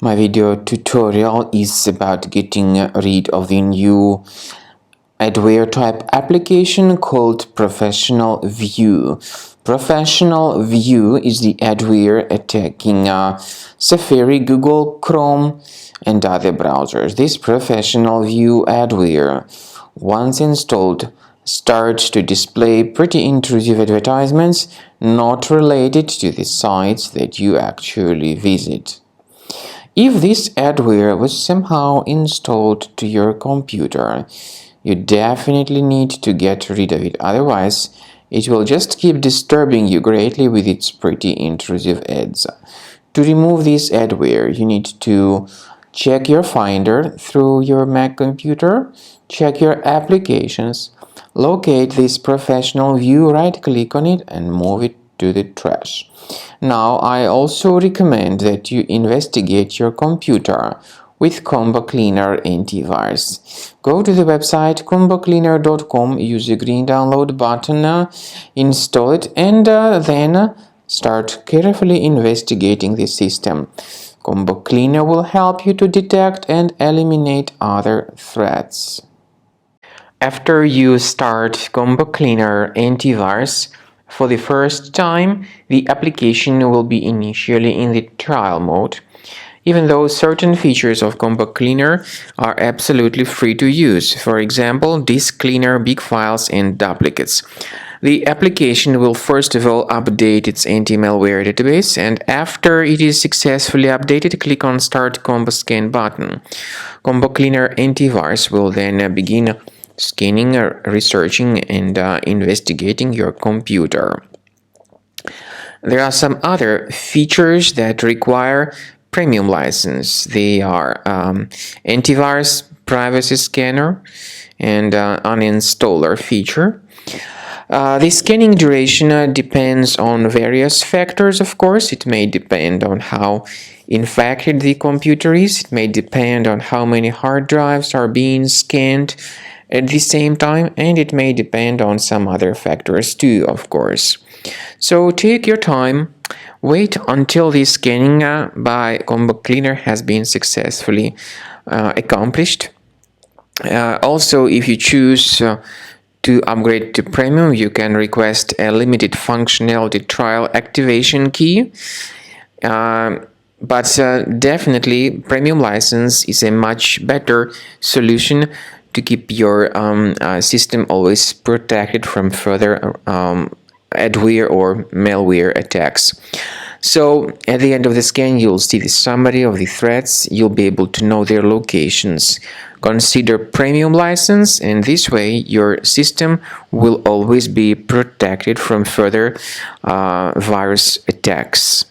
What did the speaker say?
My video tutorial is about getting rid of the new adware type application called ProfessionalView. ProfessionalView is the adware attacking Safari, Google Chrome, and other browsers. This ProfessionalView adware, once installed, starts to display pretty intrusive advertisements not related to the sites that you actually visit. If this adware was somehow installed to your computer, you definitely need to get rid of it. Otherwise, it will just keep disturbing you greatly with its pretty intrusive ads. To remove this adware, you need to check your Finder through your Mac computer, check your applications, locate this ProfessionalView, right-click on it, and move it to the trash. Now, I also recommend that you investigate your computer with Combo Cleaner antivirus. Go to the website combocleaner.com, use the green download button, install it, and then start carefully investigating the system. Combo Cleaner will help you to detect and eliminate other threats. After you start Combo Cleaner antivirus, for the first time, the application will be initially in the trial mode, even though certain features of Combo Cleaner are absolutely free to use. For example, disk cleaner, big files, and duplicates. The application will first of all update its anti-malware database, and after it is successfully updated, click on Start Combo Scan button. Combo Cleaner antivirus will then begin scanning, researching, and investigating your computer. There are some other features that require premium license. They are antivirus, privacy scanner, and uninstaller feature. The scanning duration depends on various factors, of course. It may depend on how infected the computer is. It may depend on how many hard drives are being scanned at the same time, and it may depend on some other factors too, of course. So take your time, wait until the scanning by Combo Cleaner has been successfully accomplished. Also, if you choose to upgrade to premium, you can request a limited functionality trial activation key. But definitely, premium license is a much better solution to keep your system always protected from further adware or malware attacks. So at the end of the scan, you'll see the summary of the threats. You'll be able to know their locations. Consider premium license, and this way your system will always be protected from further virus attacks.